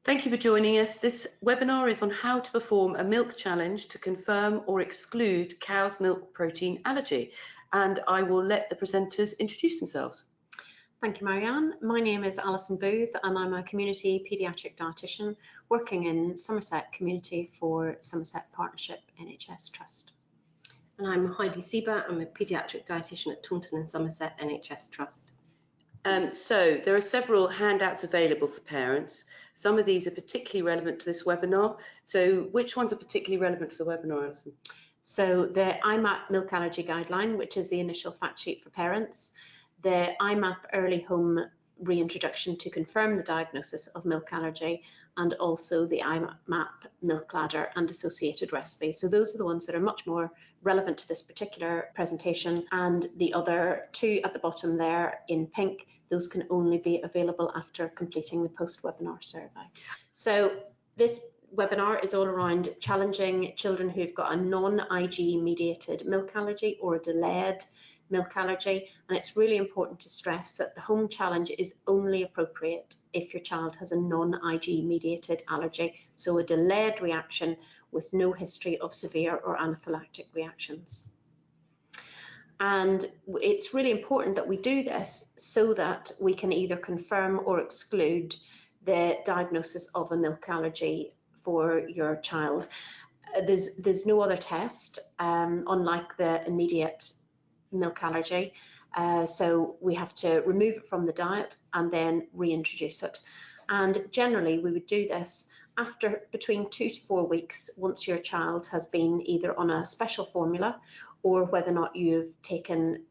Thank you for joining us. This webinar is on how to perform a milk challenge to confirm or exclude cow's milk protein allergy. And I will let the presenters introduce themselves. Thank you, Marianne. My name is Alison Booth and I'm a community paediatric dietitian working in Somerset community for Somerset Partnership NHS Trust. And I'm Heidi Sieber. I'm a paediatric dietitian at Taunton and Somerset NHS Trust. So there are several handouts available for parents. Some of these are particularly relevant to this webinar. So which ones are particularly relevant to the webinar, Alison? So the IMAP milk allergy guideline, which is the initial fact sheet for parents, the IMAP early home reintroduction to confirm the diagnosis of milk allergy, and also the IMAP milk ladder and associated recipes. So those are the ones that are much more relevant to this particular presentation, and the other two at the bottom there in pink, those can only be available after completing the post-webinar survey. So this webinar is all around challenging children who've got a non-IG mediated milk allergy or a delayed milk allergy, and it's really important to stress that the home challenge is only appropriate if your child has a non-IG mediated allergy, so a delayed reaction with no history of severe or anaphylactic reactions. And it's really important that we do this so that we can either confirm or exclude the diagnosis of a milk allergy for your child. There's no other test, unlike the immediate milk allergy, so we have to remove it from the diet and then reintroduce it. And generally we would do this after between 2 to 4 weeks once your child has been either on a special formula or whether or not you've taken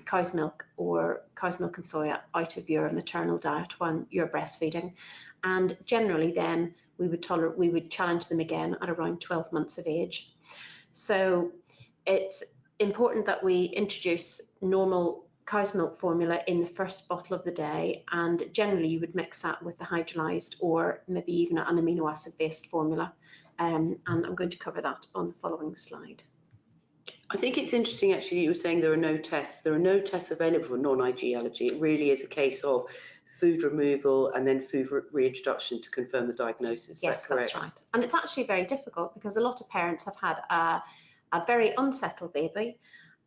cow's milk or cow's milk and soya out of your maternal diet when you're breastfeeding. And generally then we would challenge them again at around 12 months of age. So it's important that we introduce normal cow's milk formula in the first bottle of the day, and generally you would mix that with the hydrolyzed or maybe even an amino acid based formula, and I'm going to cover that on the following slide. I think it's interesting actually you were saying there are no tests. There are no tests available for non-IG allergy. It really is a case of food removal and then food reintroduction to confirm the diagnosis. Yes, that's right. And it's actually very difficult because a lot of parents have had a very unsettled baby,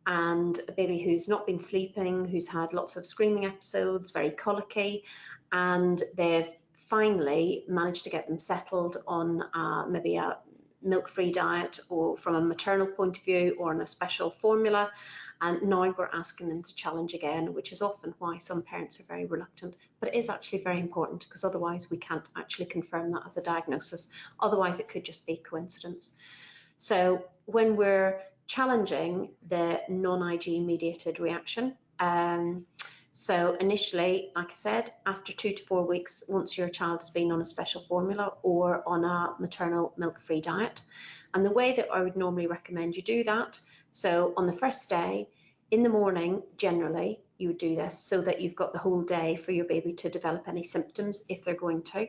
and a baby who's not been sleeping, who's had lots of screaming episodes, very colicky, and they've finally managed to get them settled on maybe a milk-free diet or from a maternal point of view or on a special formula, and now we're asking them to challenge again, which is often why some parents are very reluctant, but it is actually very important because otherwise we can't actually confirm that as a diagnosis. Otherwise it could just be coincidence. So when we're challenging the non-IG mediated reaction, so initially, like I said, after 2 to 4 weeks, once your child has been on a special formula or on a maternal milk-free diet. And the way that I would normally recommend you do that, so on the first day, in the morning, generally, you would do this so that you've got the whole day for your baby to develop any symptoms if they're going to.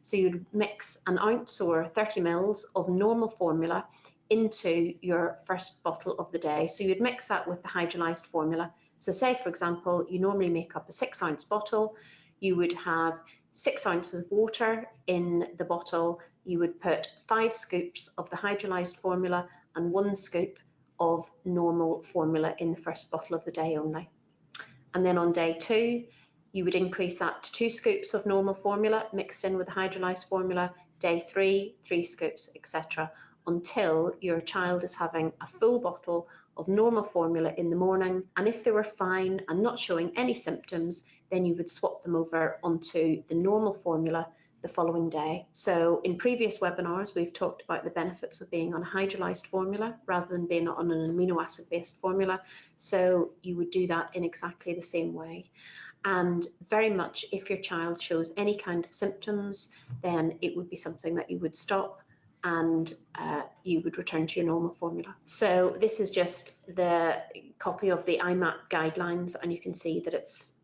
So you'd mix an ounce or 30 mils of normal formula into your first bottle of the day. So you'd mix that with the hydrolyzed formula. So say, for example, you normally make up a 6-ounce bottle, you would have 6 ounces of water in the bottle, you would put 5 scoops of the hydrolyzed formula and 1 scoop of normal formula in the first bottle of the day only. And then on day 2, you would increase that to 2 scoops of normal formula mixed in with the hydrolyzed formula, day 3, 3 scoops, etc., until your child is having a full bottle of normal formula in the morning. And if they were fine and not showing any symptoms, then you would swap them over onto the normal formula the following day. So in previous webinars, we've talked about the benefits of being on a hydrolyzed formula rather than being on an amino acid based formula. So you would do that in exactly the same way. And very much if your child shows any kind of symptoms, then it would be something that you would stop and you would return to your normal formula. So this is just the copy of the IMAP guidelines, and you can see that it's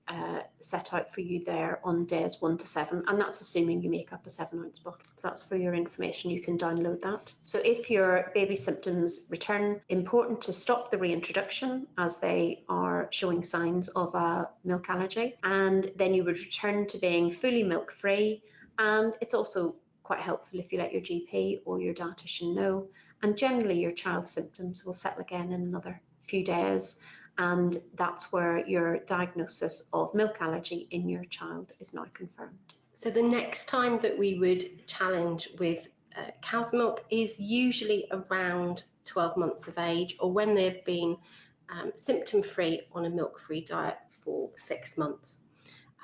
set out for you there on days 1 to 7, and that's assuming you make up a 7-ounce bottle. So that's for your information, you can download that. So if your baby symptoms return, important to stop the reintroduction as they are showing signs of a milk allergy, and then you would return to being fully milk free And it's also quite helpful if you let your GP or your dietitian know. And generally your child's symptoms will settle again in another few days. And that's where your diagnosis of milk allergy in your child is now confirmed. So the next time that we would challenge with cow's milk is usually around 12 months of age, or when they've been symptom-free on a milk-free diet for 6 months.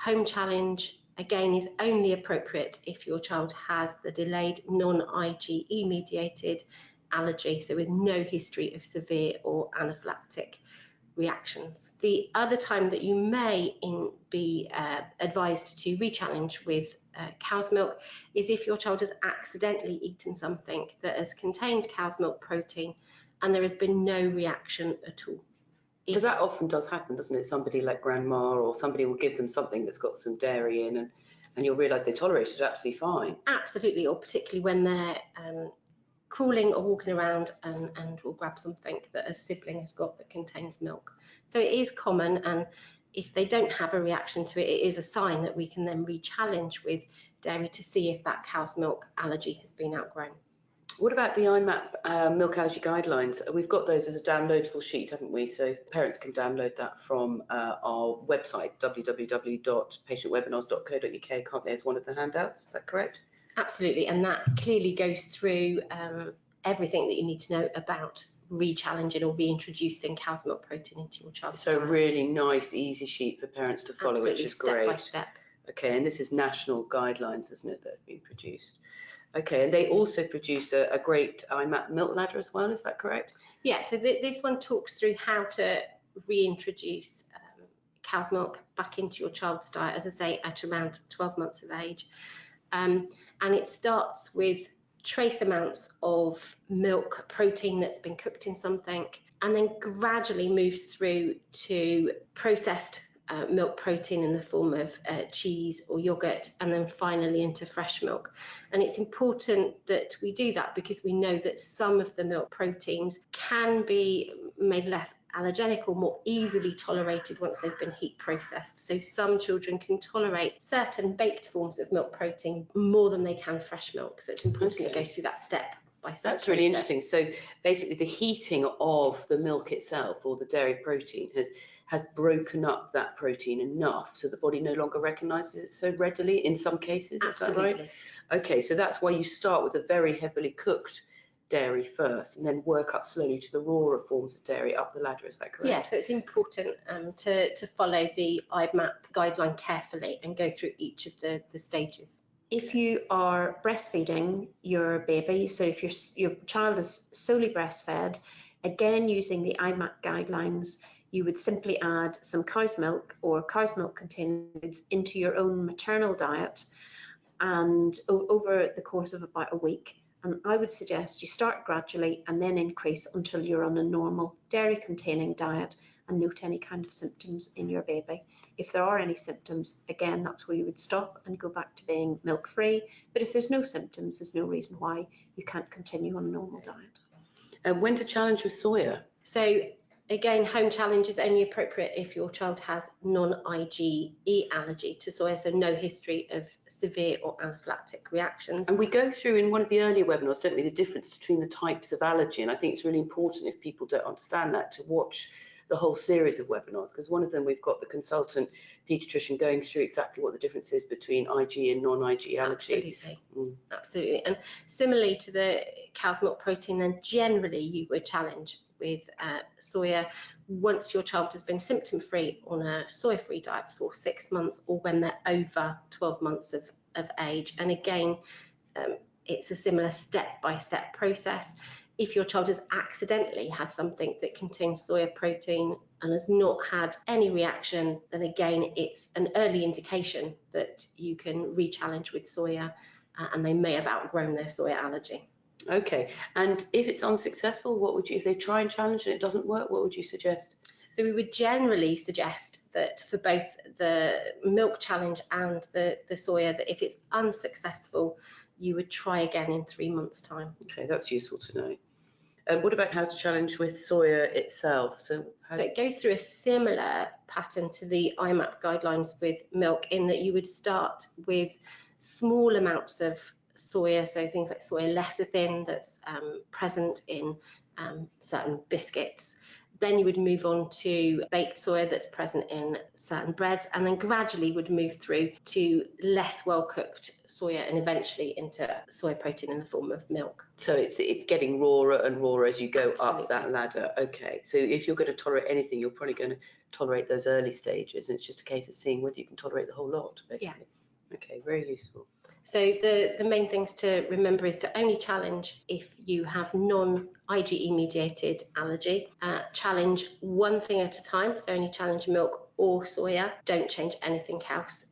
Home challenge, again, is only appropriate if your child has the delayed non-IgE mediated allergy, so with no history of severe or anaphylactic reactions. The other time that you may be advised to re-challenge with cow's milk is if your child has accidentally eaten something that has contained cow's milk protein and there has been no reaction at all. Because that often does happen, doesn't it? Somebody like grandma or somebody will give them something that's got some dairy in, and you'll realise they tolerate it absolutely fine. Absolutely, or particularly when they're crawling or walking around and will grab something that a sibling has got that contains milk. So it is common, and if they don't have a reaction to it, it is a sign that we can then re-challenge with dairy to see if that cow's milk allergy has been outgrown. What about the IMAP milk allergy guidelines? We've got those as a downloadable sheet, haven't we? So parents can download that from our website, www.patientwebinars.co.uk, can't they, as one of the handouts? Is that correct? Absolutely, and that clearly goes through everything that you need to know about re-challenging or reintroducing cow's milk protein into your child's diet. So really nice, easy sheet for parents to follow, Absolutely, which is step great. by step. Okay, and this is national guidelines, isn't it, that have been produced? Okay, and they also produce a great IMAP milk ladder as well, is that correct? Yeah, so this one talks through how to reintroduce cow's milk back into your child's diet, as I say, at around 12 months of age. And it starts with trace amounts of milk protein that's been cooked in something, and then gradually moves through to processed milk protein in the form of cheese or yogurt, and then finally into fresh milk. And it's important that we do that because we know that some of the milk proteins can be made less allergenic or more easily tolerated once they've been heat processed. So some children can tolerate certain baked forms of milk protein more than they can fresh milk. So it's important it goes through that step by step. That's really interesting. So basically the heating of the milk itself, or the dairy protein, has broken up that protein enough so the body no longer recognises it so readily in some cases. Absolutely. Is that right? Okay, so that's why you start with a very heavily cooked dairy first and then work up slowly to the rawer forms of dairy up the ladder, is that correct? Yeah, so it's important to follow the IMAP guideline carefully and go through each of the stages. If you are breastfeeding your baby, so if your child is solely breastfed, again using the IMAP guidelines, you would simply add some cow's milk or cow's milk containing foods into your own maternal diet, and over the course of about a week. And I would suggest you start gradually and then increase until you're on a normal dairy containing diet and note any kind of symptoms in your baby. If there are any symptoms, again, that's where you would stop and go back to being milk free. But if there's no symptoms, there's no reason why you can't continue on a normal diet. And when to challenge with soya? So again, home challenge is only appropriate if your child has non-IgE allergy to soya, so no history of severe or anaphylactic reactions. And we go through in one of the earlier webinars, don't we, the difference between the types of allergy, and I think it's really important if people don't understand that to watch the whole series of webinars, because one of them we've got the consultant paediatrician going through exactly what the difference is between IG and non-IG allergy. Absolutely, absolutely. And similarly to the cow's milk protein, then generally you would challenge with soya once your child has been symptom-free on a soya-free diet for 6 months, or when they're over 12 months of age. And again, it's a similar step-by-step process. If your child has accidentally had something that contains soya protein and has not had any reaction, then again, it's an early indication that you can re-challenge with soya, and they may have outgrown their soya allergy. Okay, and if it's unsuccessful, what would you, if they try and challenge and it doesn't work, what would you suggest? So we would generally suggest that for both the milk challenge and the soya, that if it's unsuccessful, you would try again in 3 months' time. Okay, that's useful to know. And what about how to challenge with soya itself? So it goes through a similar pattern to the IMAP guidelines with milk, in that you would start with small amounts of soya, so things like soya lecithin that's present in certain biscuits. Then you would move on to baked soya that's present in certain breads, and then gradually would move through to less well cooked soya and eventually into soy protein in the form of milk. So it's getting rawer and rawer as you go Absolutely. up that ladder. Okay, so if you're going to tolerate anything, you're probably going to tolerate those early stages, and it's just a case of seeing whether you can tolerate the whole lot, basically. Yeah. Okay, very useful. So the main things to remember is to only challenge if you have non-IgE mediated allergy. Challenge one thing at a time, so only challenge milk or soya. Don't change anything else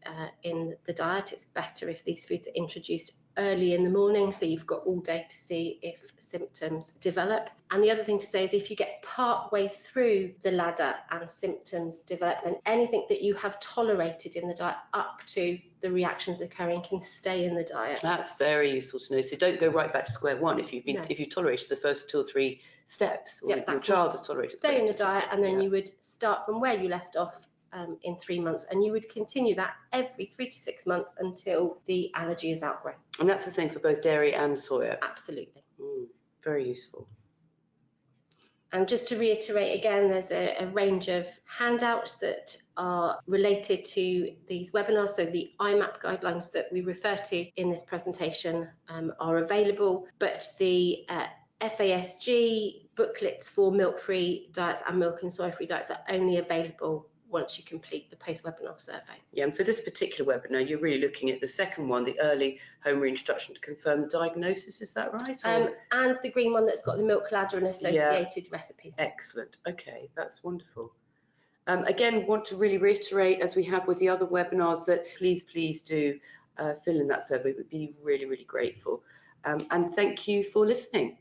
in the diet. It's better if these foods are introduced early in the morning, so you've got all day to see if symptoms develop. And the other thing to say is if you get part way through the ladder and symptoms develop, then anything that you have tolerated in the diet up to the reactions occurring can stay in the diet. That's very useful to know. So don't go right back to square one if you've been if you've tolerated the first 2 or 3 steps, or your child has tolerated. Stay in the diet, and then you would start from where you left off in 3 months, and you would continue that every 3 to 6 months until the allergy is outgrown. And that's the same for both dairy and soya. Absolutely. Very useful. And just to reiterate again, there's a range of handouts that are related to these webinars. So the IMAP guidelines that we refer to in this presentation are available, but the FASG booklets for milk-free diets and milk and soy-free diets are only available once you complete the post-webinar survey. Yeah, and for this particular webinar, you're really looking at the second one, the early home reintroduction to confirm the diagnosis, is that right? And the green one that's got the milk ladder and associated recipes. Excellent, okay, that's wonderful. Again, want to really reiterate, as we have with the other webinars, that please do fill in that survey. We'd be really, really grateful. And thank you for listening.